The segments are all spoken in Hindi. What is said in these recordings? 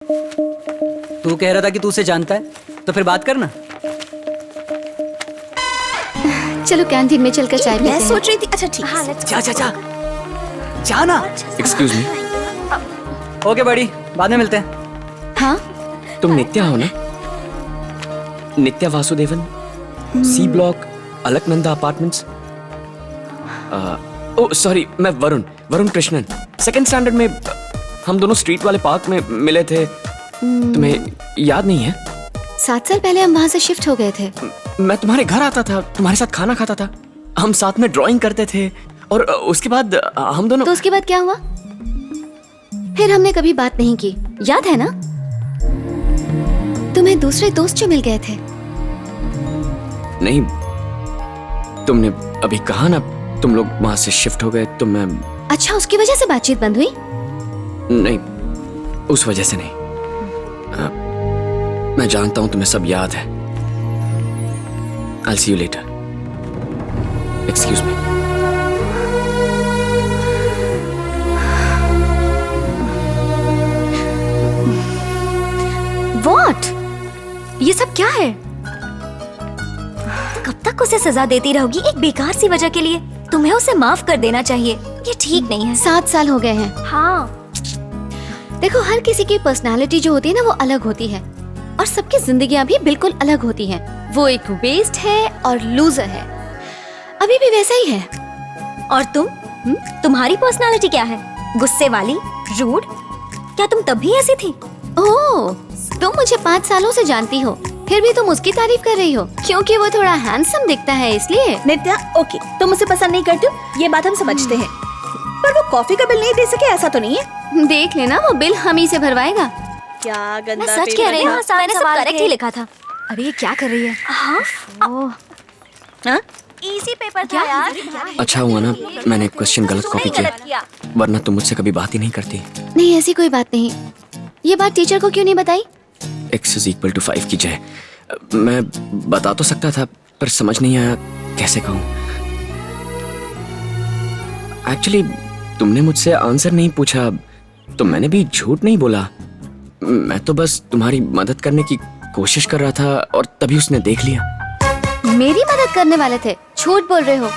तू कह रहा था कि तू उसे जानता है, तो फिर बात करना। चलो कैंटीन में चलकर चाय पीते हैं। मैं सोच रही थी, अच्छा ठीक है। जा जा जा जा ना। एक्सक्यूज मी, ओके बड़ी, बाद में मिलते हैं। हाँ, तुम नित्या हो ना? Nitya Vasudevan, C block, Alaknanda apartments. Oh sorry, मैं वरुण कृष्णन। सेकंड स्टैंडर्ड में हम दोनों स्ट्रीट वाले पार्क में मिले थे। तुम्हें याद नहीं है? 7 साल पहले हम वहाँ से शिफ्ट हो गए थे। मैं तुम्हारे घर आता था, तुम्हारे साथ खाना खाता था, हम साथ में ड्राइंग करते थे, और उसके बाद हम दोनों। तो उसके बाद क्या हुआ? फिर हमने कभी बात नहीं की, याद है ना? तुम्हें दूसरे दोस्त जो मिल गए थे। नहीं, तुमने अभी कहा ना तुम लोग वहां से शिफ्ट हो गए, तो मैं। अच्छा, उसकी वजह से बातचीत बंद हुई? नहीं, उस वजह से नहीं। मैं जानता हूं तुम्हें सब याद है। I'll see you later. Excuse me. What? ये सब क्या है? कब तक उसे सजा देती रहोगी एक बेकार सी वजह के लिए? तुम्हें उसे माफ कर देना चाहिए, ये ठीक नहीं है। 7 साल हो गए हैं। हाँ, देखो, हर किसी की पर्सनालिटी जो होती है ना, वो अलग होती है, और सबकी जिंदगियां भी बिल्कुल अलग होती हैं। वो एक वेस्ट है और लूजर है, अभी भी वैसा ही है। और तुम? तुम्हारी पर्सनालिटी क्या है? गुस्से वाली, रूड? क्या तुम तब भी ऐसी थी? ओह, तुम मुझे 5 सालों से जानती हो, फिर भी तुम उसकी तारीफ कर रही हो क्योंकि वो थोड़ा हैंडसम दिखता है इसलिए। नित्या, ओके, तुम उसे पसंद नहीं करती हो, ये बात हम समझते हैं, पर वो कॉफी का बिल नहीं दे सके ऐसा तो नहीं है? देख लेना, वो बिल हम ही से भरवाएगा। क्या मैं गंदा सच कह रही हूँ, मैंने सब करेक्ट ही लिखा था। अरे ये क्या कर रही है? हाँ, हाँ? इजी पेपर था यार। अच्छा हुआ ना मैंने क्वेश्चन गलत कॉपी गलत किया, किया। वरना तुम मुझसे कभी बात ही नहीं करती। नहीं, ऐसी कोई बात नहीं। ये बात टीचर को क्यों नहीं बताई? x = 5 की जय। मैं बता तो सकता था, पर समझ नहीं आया कैसे कहूँ। एक्चुअली तुमने मुझसे आंसर नहीं पूछा, तो मैंने भी झूठ नहीं बोला। मैं तो बस तुम्हारी मदद करने की कोशिश कर रहा था, और तभी उसने देख लिया। मेरी मदद करने वाले थे? झूठ बोल रहे हो।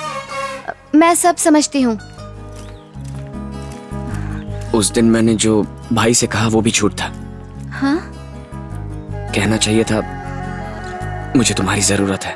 मैं सब समझती हूँ। उस दिन मैंने जो भाई से कहा वो भी झूठ था। हाँ? कहना चाहिए था मुझे तुम्हारी जरूरत है।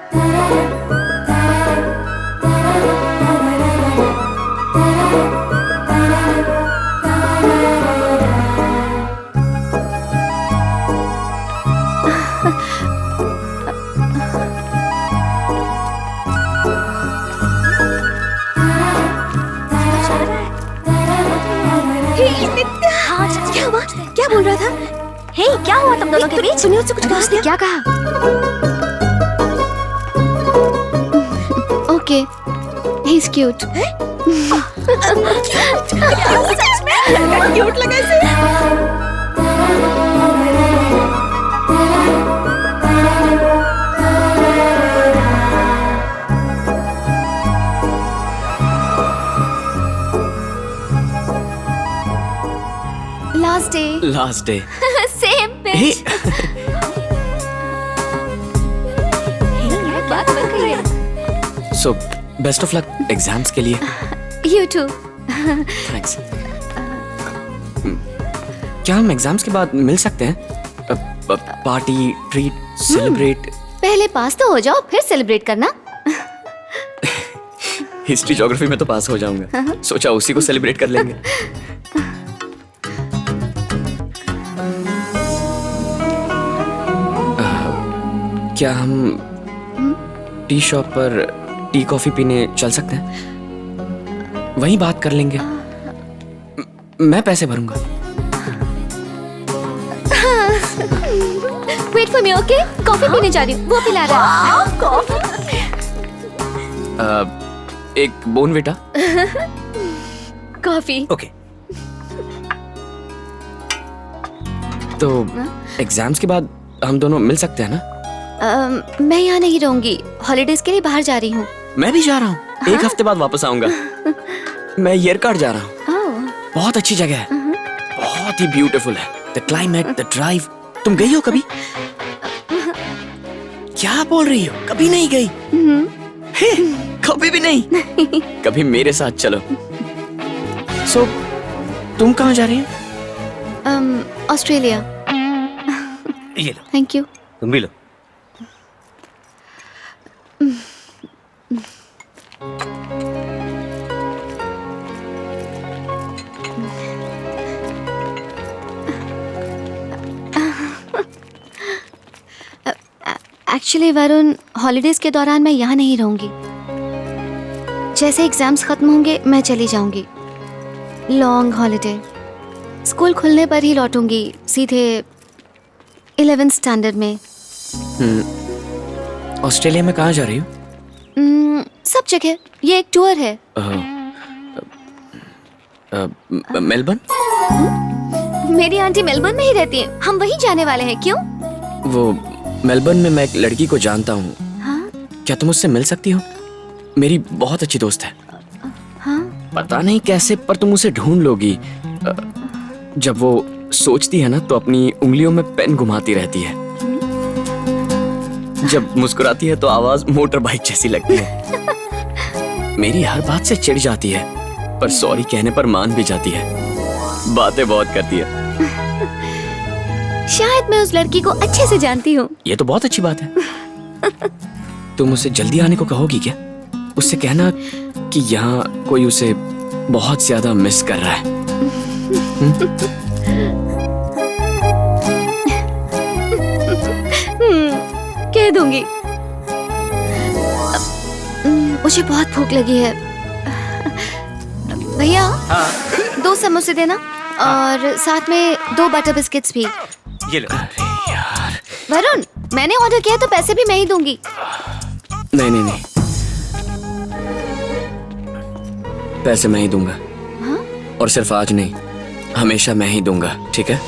हाँ, क्या हुआ? क्या बोल रहा था? हे, क्या हुआ तुम दोनों के बीच? सुनिए, उससे कुछ कहा? उसने क्या कहा? Okay, he is cute. सच में? क्यूट लगा इसे। Last day. Same pitch. बात बन गई है। So best of luck exams के लिए। You too. थैंक्स। क्या हम एग्जाम्स के बाद मिल सकते हैं? Party, treat, celebrate? पहले पास तो हो जाओ, फिर सेलिब्रेट करना। हिस्ट्री ज्योग्राफी में तो पास हो जाऊंगा, सोचा उसी को सेलिब्रेट कर लेंगे। क्या हम टी शॉप पर टी कॉफी पीने चल सकते हैं? वहीं बात कर लेंगे। मैं पैसे भरूंगा। Wait for me, okay? Coffee पीने जा रही हूँ, वो पिला रहा है। एक बोनविटा। कॉफी। ओके। तो एग्जाम्स के बाद हम दोनों मिल सकते हैं ना? मैं यहाँ नहीं रहूंगी, हॉलीडेज के लिए बाहर जा रही हूँ। मैं भी जा रहा हूँ। एक हफ्ते बाद वापस आऊंगा। मैं येरकाड जा रहा हूँ। बहुत अच्छी जगह है, बहुत ही ब्यूटीफुल है। The climate, the drive. तुम गई हो कभी? क्या बोल रही हो? कभी नहीं गई? हे, कभी भी नहीं? कभी मेरे साथ चलो। सो तुम कहाँ जा रही हो? ऑस्ट्रेलिया। ये लो, थैंक यू। तुम भी लो। एक्चुअली वरुण, हॉलीडेज के दौरान मैं यहाँ नहीं रहूंगी। जैसे एग्जाम्स खत्म होंगे मैं चली जाऊंगी। Long holiday. स्कूल खुलने पर ही लौटूंगी, सीधे 11th स्टैंडर्ड में। ऑस्ट्रेलिया में कहाँ जा रही हो? सब जगह। ये एक टूर है। मेलबर्न? मेरी आंटी मेलबर्न में ही रहती है, हम वहीं जाने वाले हैं। क्यों? वो मेलबर्न में मैं एक लड़की को जानता हूँ। हाँ? क्या तुम उससे मिल सकती हो? मेरी बहुत अच्छी दोस्त है। हाँ? पता नहीं कैसे, पर तुम उसे ढूंढ लोगी। जब वो सोचती है ना तो अपनी उंगलियों में पेन घुमाती रहती है। जब मुस्कुराती है तो आवाज मोटर बाइक जैसी लगती है। मेरी हर बात से चिढ़ जाती है, पर सॉरी कहने पर मान भी जाती है। बातें बहुत करती है। शायद मैं उस लड़की को अच्छे से जानती हूँ। ये तो बहुत अच्छी बात है। तुम उसे जल्दी आने को कहोगी क्या? उससे कहना कि यहाँ कोई उसे बहुत ज्यादा मिस कर रहा है। कह दूंगी। मुझे बहुत भूख लगी है। भैया, 2 समोसे देना और साथ में 2 बटर बिस्किट्स भी। ये लो। अरे यार, वरुण, मैंने ऑर्डर किया तो पैसे भी मैं ही दूंगी। नहीं नहीं नहीं, पैसे मैं ही दूंगा। हाँ? और सिर्फ आज नहीं, हमेशा मैं ही दूंगा, ठीक है?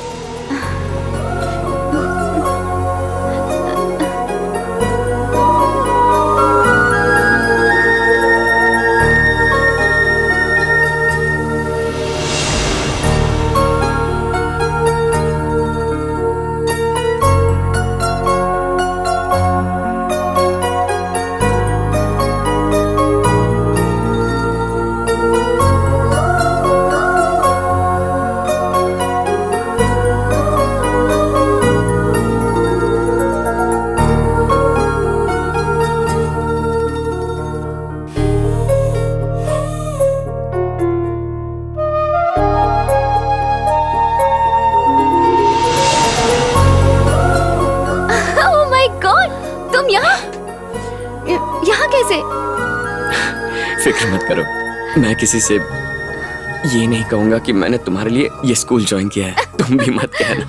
यहाँ कैसे? फिक्र मत करो, मैं किसी से ये नहीं कहूंगा कि मैंने तुम्हारे लिए ये स्कूल ज्वाइन किया है। तुम भी मत कहना।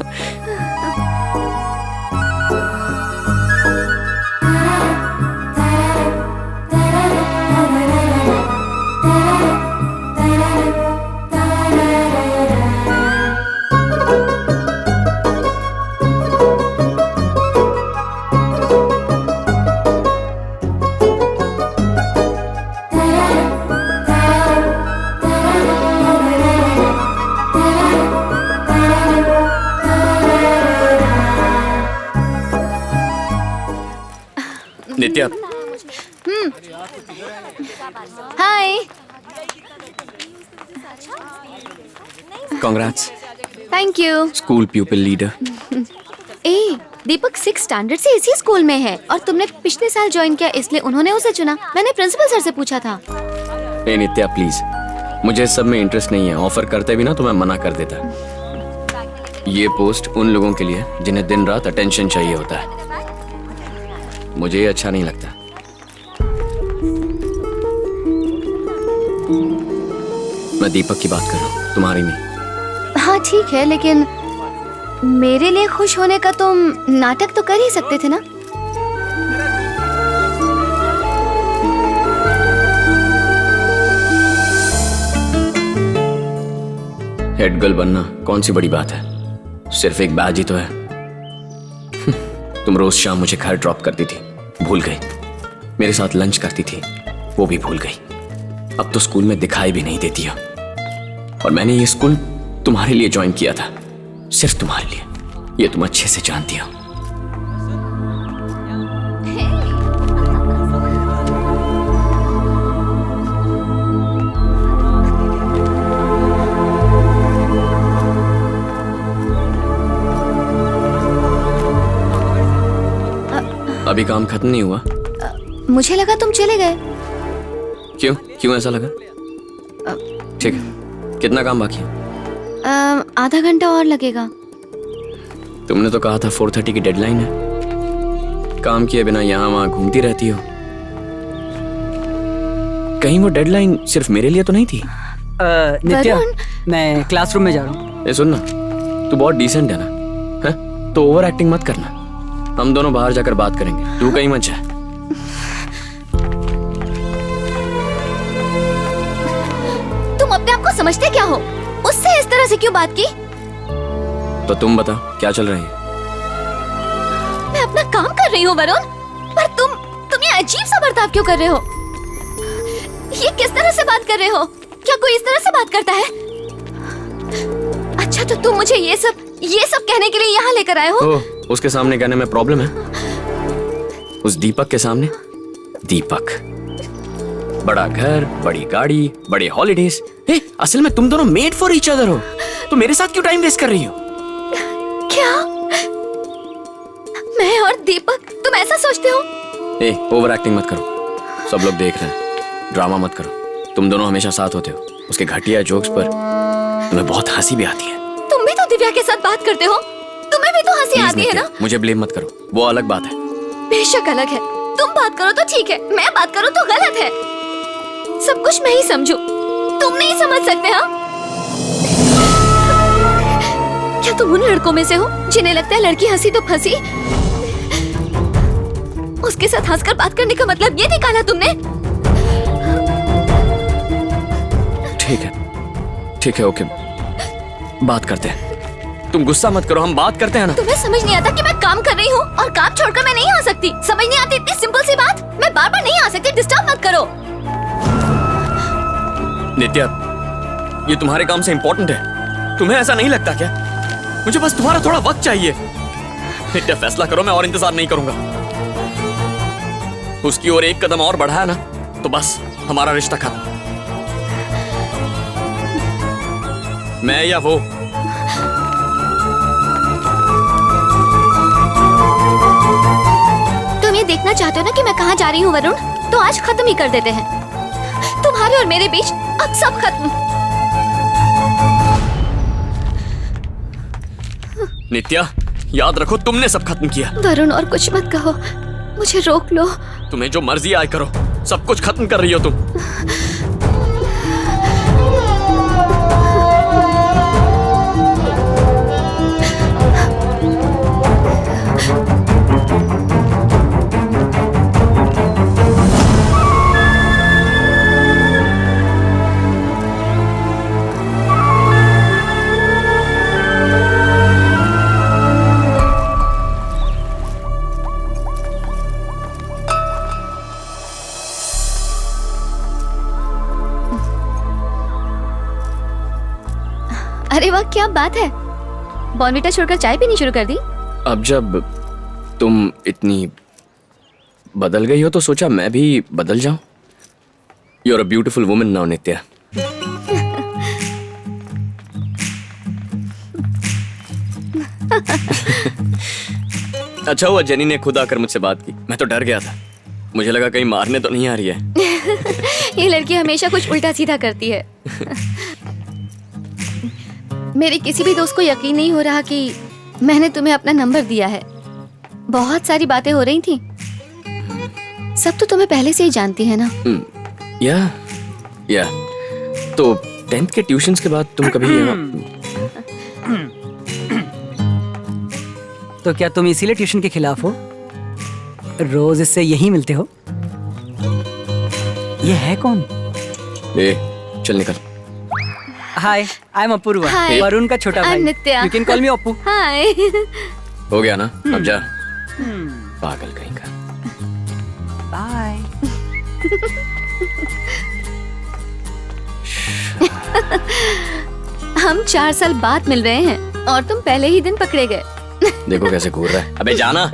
Nitya, hi. Congrats, thank you. School pupil leader. ए, दीपक 6th स्टैंडर्ड से इसी स्कूल में है और तुमने पिछले साल ज्वाइन किया, इसलिए उन्होंने उसे चुना। मैंने प्रिंसिपल सर से पूछा था। ए नित्या प्लीज, मुझे इस सब में इंटरेस्ट नहीं है। ऑफर करते भी ना तो मैं मना कर देता। ये पोस्ट उन लोगों के लिए जिन्हें दिन रात अटेंशन चाहिए होता है। मुझे ये अच्छा नहीं लगता। मैं दीपक की बात कर रहा हूँ, तुम्हारी नहीं। हाँ ठीक है, लेकिन मेरे लिए खुश होने का तुम नाटक तो कर ही सकते थे ना। हेड गर्ल बनना कौन सी बड़ी बात है, सिर्फ एक बैज ही तो है। तुम रोज शाम मुझे घर ड्रॉप करती थी, भूल गई। मेरे साथ लंच करती थी, वो भी भूल गई। अब तो स्कूल में दिखाई भी नहीं देती हो। और मैंने ये स्कूल तुम्हारे लिए ज्वाइन किया था, सिर्फ तुम्हारे लिए, ये तुम अच्छे से जानती हो। अभी काम खत्म नहीं हुआ? मुझे लगा तुम चले गए। क्यों क्यों ऐसा लगा? ठीक है, कितना काम बाकी है? आधा घंटा और लगेगा। तुमने तो कहा था 4:30 की डेडलाइन है। काम किए बिना यहाँ वहाँ घूमती रहती हो। कहीं वो डेडलाइन सिर्फ मेरे लिए तो नहीं थी? नित्या, वरुण। मैं क्लासरूम में जा रहा हूँ। ए सुन ना, तू बहुत डिसेंट है ना, है? तो ओवर एक्टिंग मत करना। हम दोनों बाहर जाकर बात करेंगे, तू कहीं मत जा। तुम अपने आप को समझते क्या हो? उससे इस तरह से क्यों बात की? तो तुम बता, क्या चल रही है? मैं अपना काम कर रही हूँ वरुण, पर तुम ये अजीब सा बर्ताव क्यों कर रहे हो? ये किस तरह से बात कर रहे हो? क्या कोई इस तरह से बात करता है? अच्छा, तो तुम मुझे ये सब कहने के लिए यहाँ लेकर आए हो? ओह, उसके सामने कहने में प्रॉब्लम है? उस दीपक के सामने? दीपक, बड़ा घर, बड़ी गाड़ी, बड़े हॉलीडेज। असल में तुम दोनों मेड फॉर ईच अदर हो। तो मेरे साथ क्यों टाइम वेस्ट कर रही हो? क्या मैं और दीपक, तुम ऐसा सोचते हो? ओवर एक्टिंग मत करो, सब लोग देख रहे हैं। ड्रामा मत करो, तुम दोनों हमेशा साथ होते हो। उसके घटिया जोक्स पर तुम्हें बहुत हंसी भी आती है। तुम भी तो दिव्या के साथ बात करते हो, तुम्हें भी तो हंसी Please आती है नित्या, ना? मुझे ब्लेम मत करो, वो अलग बात है। बेशक अलग है। तुम बात करो तो ठीक है, मैं बात करूं तो गलत है। सब कुछ मैं ही समझू, तुम नहीं समझ सकते? हाँ, क्या तुम उन लड़कों में से हो जिन्हें लगता है लड़की हंसी तो फंसी? उसके साथ हंसकर बात करने का मतलब ये निकाला तुमने? ठीक है, ओके, बात करते हैं। तुम गुस्सा मत करो, हम बात करते हैं ना। तुम्हें समझ नहीं आता कि मैं काम कर रही हूँ और काम छोड़कर मैं नहीं आ सकती? समझ नहीं आती इतनी सिंपल सी बात? मैं बार बार नहीं आ सकती, डिस्टर्ब मत करो। नित्या, ये तुम्हारे काम से इम्पोर्टेंट है, तुम्हें ऐसा नहीं लगता क्या? मुझे बस तुम्हारा थोड़ा वक्त चाहिए। नित्या, फैसला करो, मैं और इंतजार नहीं करूंगा। उसकी ओर एक कदम और बढ़ाया ना तो बस हमारा रिश्ता खत्म। मैं या वो? तुम ये देखना चाहते हो ना कि मैं कहाँ जा रही हूँ वरुण? तो आज खत्म ही कर देते हैं। तुम्हारे और मेरे बीच अब सब खत्म। नित्या, याद रखो, तुमने सब खत्म किया। वरुण, और कुछ मत कहो, मुझे रोक लो। तुम्हें जो मर्जी आए करो, सब कुछ खत्म कर रही हो तुम। अरे वाह, क्या बात है! बॉर्नविटा छोड़कर चाय पीनी शुरू कर दी? अब जब तुम इतनी बदल गई हो तो सोचा मैं भी बदल जाऊं। You are a beautiful woman now Nitya. अच्छा हुआ जेनी ने खुद आकर मुझसे बात की, मैं तो डर गया था। मुझे लगा कहीं मारने तो नहीं आ रही है। ये लड़की हमेशा कुछ उल्टा सीधा करती है। मेरे किसी भी दोस्त को यकीन नहीं हो रहा कि मैंने तुम्हें अपना नंबर दिया है। बहुत सारी बातें हो रही थी, सब तो तुम्हें पहले से ही जानती है ना? या तो 10th के ट्यूशंस के बाद तुम कभी यहाँ? तो क्या तुम इसीलिए ट्यूशन के खिलाफ हो? रोज इससे यही मिलते हो? ये है कौन? चल निकल। Hi, I am Apoorva, Hi. Varun का छोटा I'm भाई। Nitya. You can call me Appu. Hi. हो गया ना, अब जा। पागल कहीं का। बाय। हम 4 साल बाद मिल रहे हैं। और तुम पहले ही दिन पकड़े गए। देखो कैसे घूर रहा है। अबे जाना।